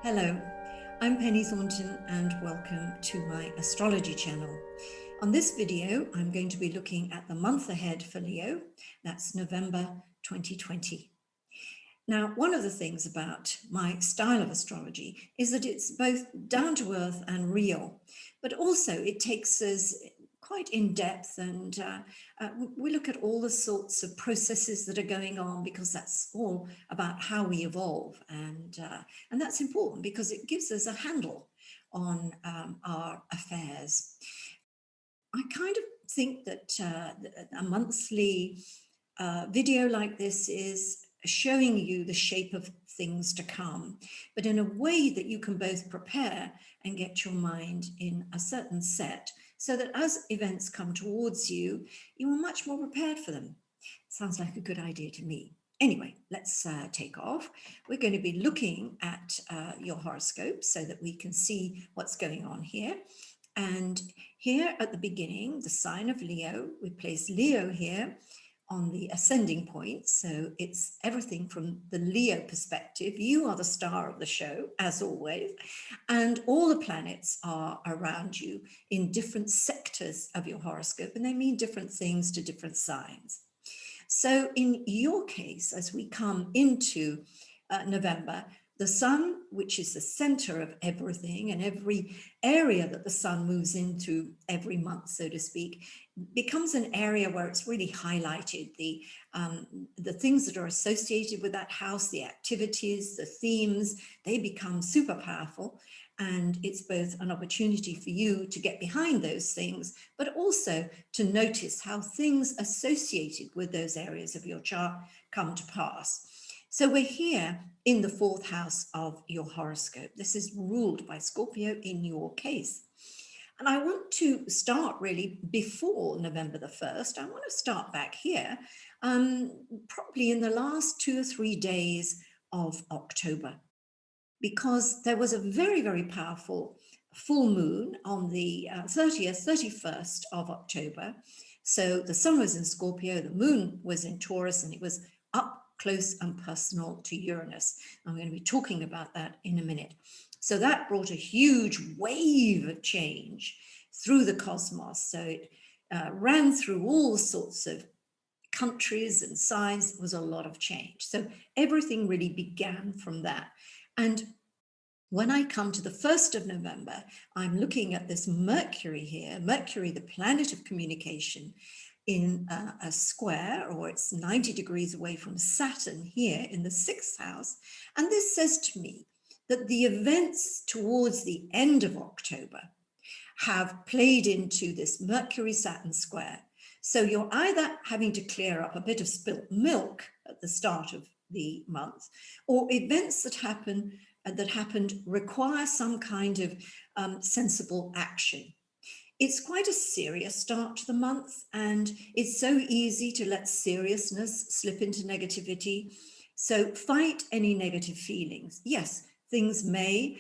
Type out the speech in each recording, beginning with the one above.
Hello, I'm Penny Thornton and welcome to my astrology channel. On this video, I'm going to be looking at the month ahead for Leo. That's November 2020. Now, one of the things about my style of astrology is that it's both down to earth and real, but also it takes us quite in depth and we look at all the sorts of processes that are going on, because that's all about how we evolve, and that's important because it gives us a handle on our affairs. I kind of think that a monthly video like this is showing you the shape of things to come, but in a way that you can both prepare and get your mind in a certain set, so that as events come towards you, you are much more prepared for them. Sounds like a good idea to me. Anyway, let's take off. We're going to be looking at your horoscope so that we can see what's going on here. And here at the beginning, the sign of Leo, we place Leo here on the ascending point. So it's everything from the Leo perspective. You are the star of the show, as always, and all the planets are around you in different sectors of your horoscope, and they mean different things to different signs. So in your case, as we come into November, the sun, which is the center of everything and every area that the sun moves into every month, so to speak, becomes an area where it's really highlighted. The things that are associated with that house, the activities, the themes, they become super powerful. And it's both an opportunity for you to get behind those things, but also to notice how things associated with those areas of your chart come to pass. So we're here in the fourth house of your horoscope. This is ruled by Scorpio in your case. And I want to start really before November the 1st. I want to start back here, probably in the last 2 or 3 days of October, because there was a very, very powerful full moon on the 30th, 31st of October. So the sun was in Scorpio, the moon was in Taurus, and it was up close and personal to Uranus. I'm going to be talking about that in a minute. So that brought a huge wave of change through the cosmos. So it ran through all sorts of countries and signs. It was a lot of change. So everything really began from that. And when I come to the 1st of November, I'm looking at this Mercury here, Mercury, the planet of communication, in a square, or it's 90 degrees away from Saturn here in the 6th house. And this says to me that the events towards the end of October have played into this Mercury-Saturn square. So you're either having to clear up a bit of spilt milk at the start of the month, or events that happened require some kind of sensible action. It's quite a serious start to the month, and it's so easy to let seriousness slip into negativity. So fight any negative feelings. Yes, things may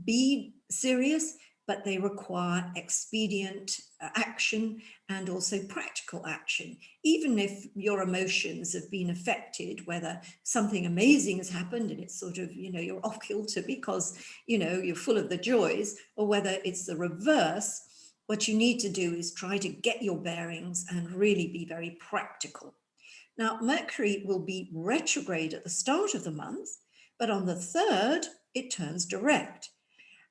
be serious, but they require expedient action and also practical action. Even if your emotions have been affected, whether something amazing has happened and it's sort of, you're off kilter because, you're full of the joys, or whether it's the reverse, what you need to do is try to get your bearings and really be very practical. Now, Mercury will be retrograde at the start of the month, but on the 3rd, it turns direct.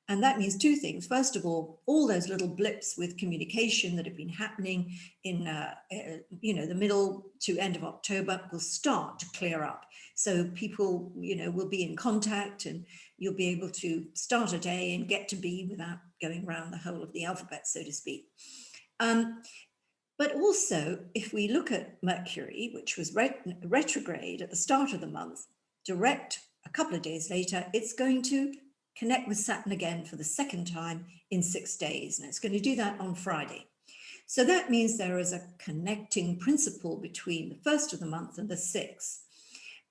And that means two things. First of all those little blips with communication that have been happening in, the middle to end of October will start to clear up. So people, will be in contact, and you'll be able to start a day and get to be without going around the whole of the alphabet, so to speak. But also, if we look at Mercury, which was retrograde at the start of the month, direct a couple of days later, it's going to connect with Saturn again for the second time in 6 days. And it's going to do that on Friday. So that means there is a connecting principle between the 1st of the month and the 6th.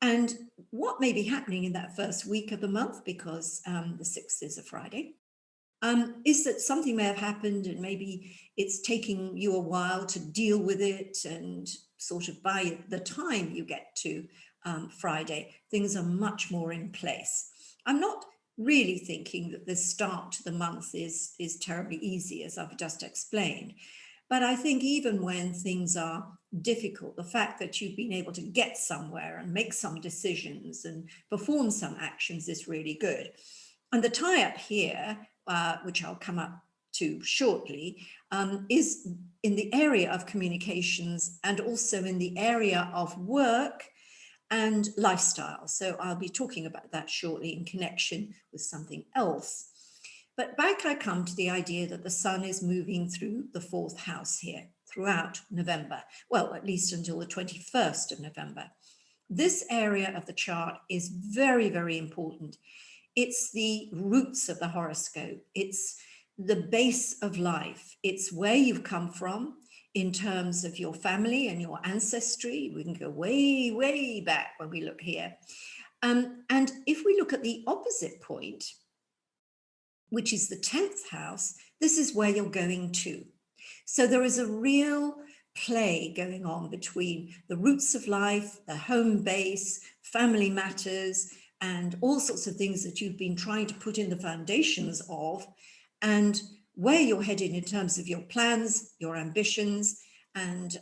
And what may be happening in that first week of the month, because the 6th is a Friday, is that something may have happened, and maybe it's taking you a while to deal with it, and sort of by the time you get to Friday, things are much more in place. I'm not really thinking that the start to the month is terribly easy, as I've just explained. But I think even when things are difficult, the fact that you've been able to get somewhere and make some decisions and perform some actions is really good. And the tie-up here, which I'll come up to shortly, is in the area of communications and also in the area of work and lifestyle. So I'll be talking about that shortly in connection with something else. But back I come to the idea that the sun is moving through the fourth house here throughout November, well, at least until the 21st of November. This area of the chart is very, very important. It's the roots of the horoscope. It's the base of life. It's where you've come from in terms of your family and your ancestry. We can go way, way back when we look here. And if we look at the opposite point, which is the 10th house, this is where you're going to. So there is a real play going on between the roots of life, the home base, family matters, and all sorts of things that you've been trying to put in the foundations of, and where you're headed in terms of your plans, your ambitions, and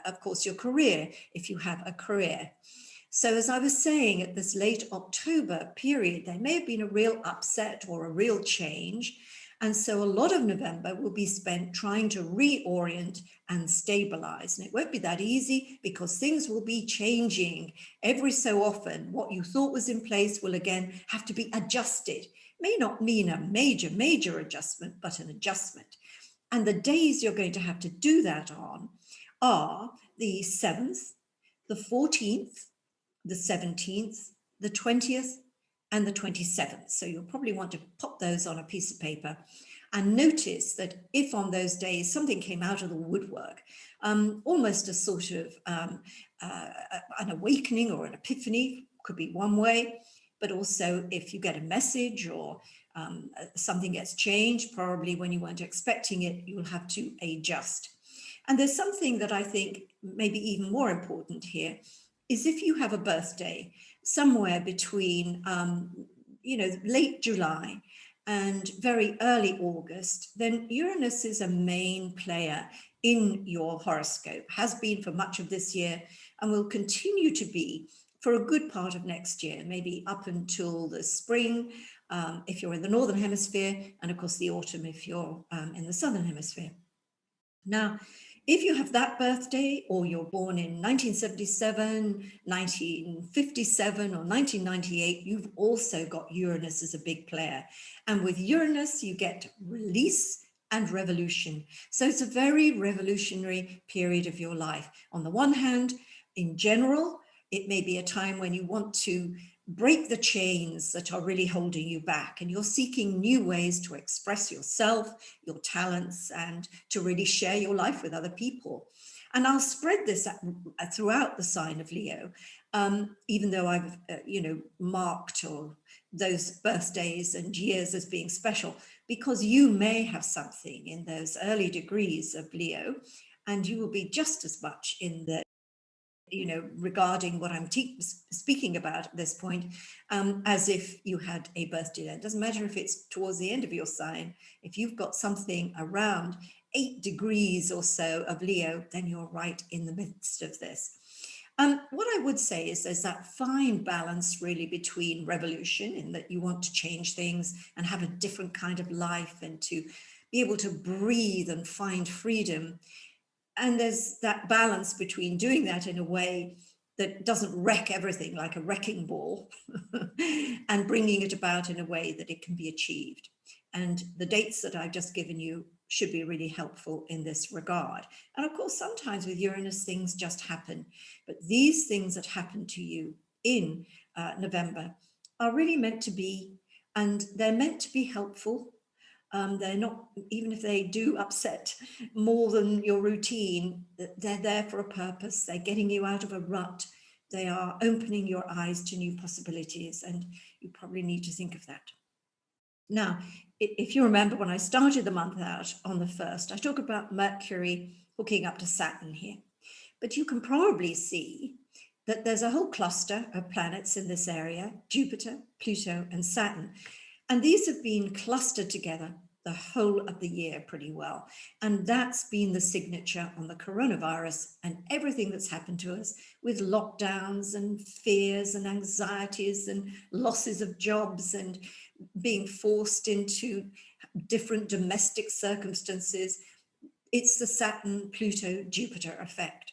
of course your career, if you have a career. So as I was saying, at this late October period, there may have been a real upset or a real change. And so a lot of November will be spent trying to reorient and stabilize. And it won't be that easy because things will be changing every so often. What you thought was in place will again have to be adjusted. May not mean a major adjustment, but an adjustment. And the days you're going to have to do that on are the 7th, the 14th, the 17th, the 20th, and the 27th. So you'll probably want to pop those on a piece of paper and notice that if on those days something came out of the woodwork, almost a sort of an awakening or an epiphany, could be one way, but also if you get a message or something gets changed, probably when you weren't expecting it, you'll have to adjust. And there's something that I think maybe even more important here, is if you have a birthday somewhere between, late July and very early August, then Uranus is a main player in your horoscope, has been for much of this year and will continue to be for a good part of next year, maybe up until the spring, if you're in the Northern Hemisphere, and of course the autumn if you're in the Southern Hemisphere. Now, if you have that birthday, or you're born in 1977, 1957, or 1998, you've also got Uranus as a big player. And with Uranus, you get release and revolution. So it's a very revolutionary period of your life. On the one hand, in general, it may be a time when you want to break the chains that are really holding you back, and you're seeking new ways to express yourself, your talents, and to really share your life with other people. And I'll spread this throughout the sign of Leo, even though I've marked or those birthdays and years as being special, because you may have something in those early degrees of Leo, and you will be just as much in the regarding what I'm speaking about at this point, as if you had a birthday there. It doesn't matter if it's towards the end of your sign. If you've got something around 8 degrees or so of Leo, then you're right in the midst of this. What I would say is there's that fine balance really between revolution, in that you want to change things and have a different kind of life and to be able to breathe and find freedom. And there's that balance between doing that in a way that doesn't wreck everything like a wrecking ball and bringing it about in a way that it can be achieved. And the dates that I've just given you should be really helpful in this regard. And of course, sometimes with Uranus, things just happen. But these things that happen to you in November are really meant to be, and they're meant to be helpful. They're not, even if they do upset more than your routine, they're there for a purpose. They're getting you out of a rut. They are opening your eyes to new possibilities, and you probably need to think of that. Now, if you remember when I started the month out on the 1st, I talk about Mercury hooking up to Saturn here. But you can probably see that there's a whole cluster of planets in this area: Jupiter, Pluto, and Saturn. And these have been clustered together the whole of the year pretty well. And that's been the signature on the coronavirus and everything that's happened to us, with lockdowns and fears and anxieties and losses of jobs and being forced into different domestic circumstances. It's the Saturn, Pluto, Jupiter effect.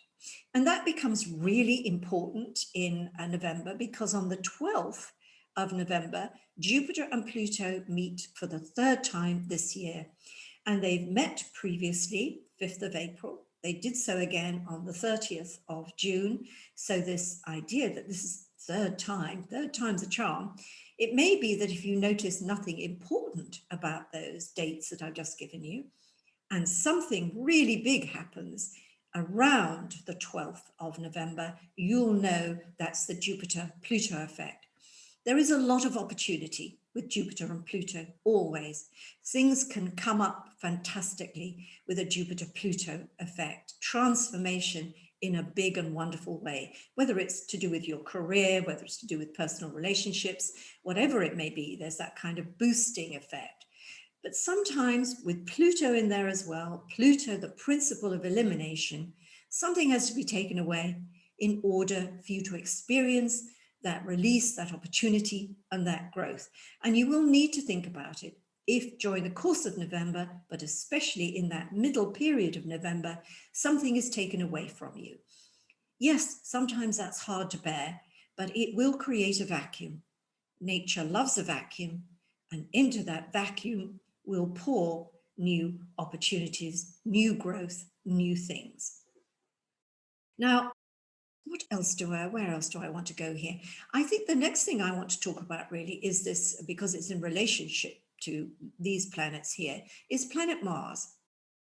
And that becomes really important in November, because on the 12th of November, Jupiter and Pluto meet for the third time this year. And they've met previously, 5th of April. They did so again on the 30th of June. So this idea that this is third time's a charm. It may be that if you notice nothing important about those dates that I've just given you, and something really big happens around the 12th of November, you'll know that's the Jupiter-Pluto effect. There is a lot of opportunity with Jupiter and Pluto always. Things can come up fantastically with a Jupiter-Pluto effect, transformation in a big and wonderful way, whether it's to do with your career, whether it's to do with personal relationships, whatever it may be, there's that kind of boosting effect. But sometimes with Pluto in there as well, Pluto, the principle of elimination, something has to be taken away in order for you to experience that release, that opportunity, and that growth. And you will need to think about it if during the course of November, but especially in that middle period of November, something is taken away from you. Yes, sometimes that's hard to bear, but it will create a vacuum. Nature loves a vacuum, and into that vacuum will pour new opportunities, new growth, new things. Now, where else do I want to go here? I think the next thing I want to talk about really is this, because it's in relationship to these planets here, is planet Mars.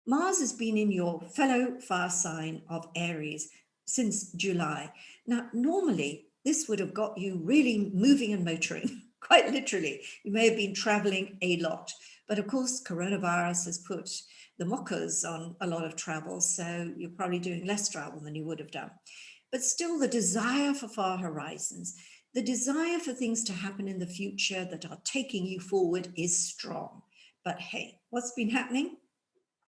Mars has been in your fellow fire sign of Aries since July. Now, normally, this would have got you really moving and motoring, quite literally. You may have been traveling a lot. But of course, coronavirus has put the mockers on a lot of travel, so you're probably doing less travel than you would have done. But still, the desire for far horizons, the desire for things to happen in the future that are taking you forward is strong. But hey, what's been happening?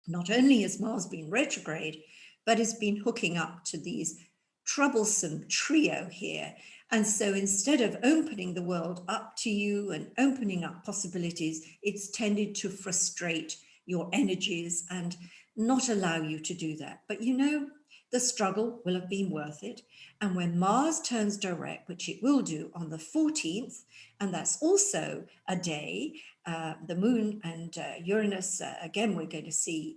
Not only has Mars been retrograde, but it's been hooking up to these troublesome trio here. And so instead of opening the world up to you and opening up possibilities, it's tended to frustrate your energies and not allow you to do that. But you know, the struggle will have been worth it. And when Mars turns direct, which it will do on the 14th, and that's also a day, the moon and Uranus, again, we're going to see,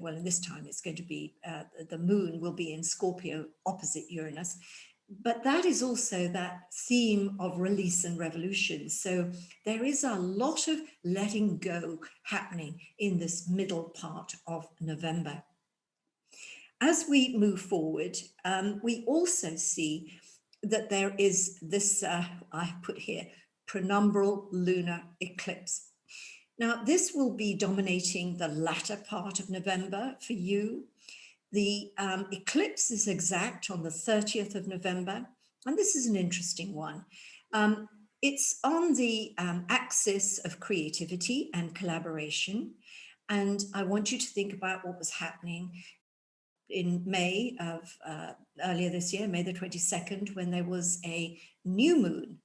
well, in this time it's going to be, the moon will be in Scorpio opposite Uranus. But that is also that theme of release and revolution. So there is a lot of letting go happening in this middle part of November. As we move forward, we also see that there is this, I put here, penumbral lunar eclipse. Now, this will be dominating the latter part of November for you. The eclipse is exact on the 30th of November, and this is an interesting one. It's on the axis of creativity and collaboration, and I want you to think about what was happening in May of earlier this year, May the 22nd, when there was a new moon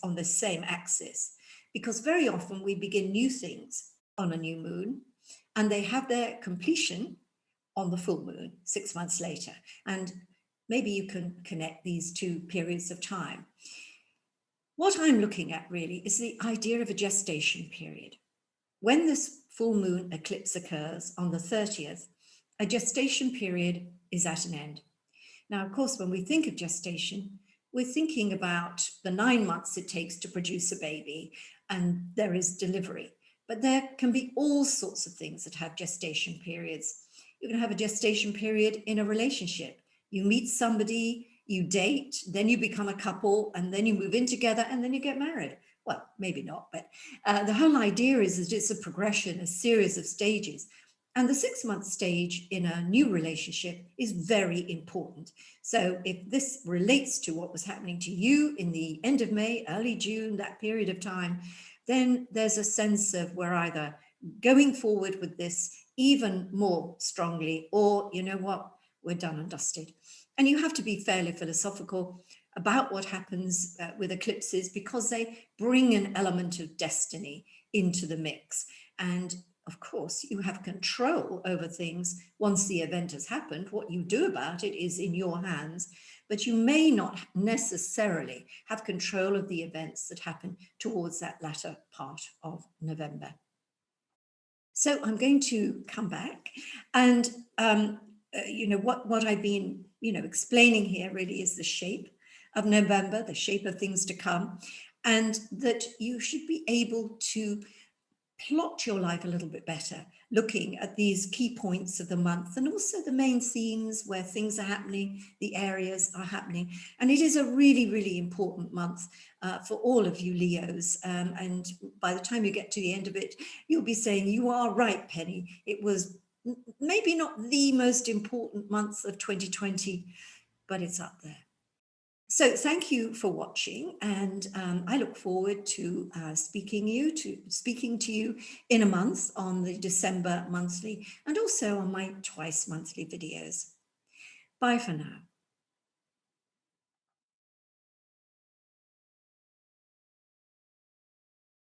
on this same axis, because very often we begin new things on a new moon, and they have their completion on the full moon 6 months later. And maybe you can connect these two periods of time. What I'm looking at really is the idea of a gestation period. When this full moon eclipse occurs on the 30th, a gestation period is at an end. Now, of course, when we think of gestation, we're thinking about the 9 months it takes to produce a baby, and there is delivery. But there can be all sorts of things that have gestation periods. You can have a gestation period in a relationship. You meet somebody, you date, then you become a couple, and then you move in together, and then you get married. Well, maybe not, but the whole idea is that it's a progression, a series of stages. And the 6-month stage in a new relationship is very important. So if this relates to what was happening to you in the end of May, early June, that period of time, then there's a sense of we're either going forward with this even more strongly, or you know what, we're done and dusted. And you have to be fairly philosophical about what happens with eclipses, because they bring an element of destiny into the mix. And of course, you have control over things once the event has happened. What you do about it is in your hands, but you may not necessarily have control of the events that happen towards that latter part of November. So I'm going to come back, and what I've been explaining here really is the shape of November, the shape of things to come, and that you should be able to plot your life a little bit better, looking at these key points of the month and also the main themes where things are happening, the areas are happening. And it is a really, really important month for all of you Leos. And by the time you get to the end of it, you'll be saying, you are right, Penny. It was maybe not the most important month of 2020, but it's up there. So thank you for watching, and I look forward to speaking to you in a month on the December monthly, and also on my twice monthly videos. Bye for now.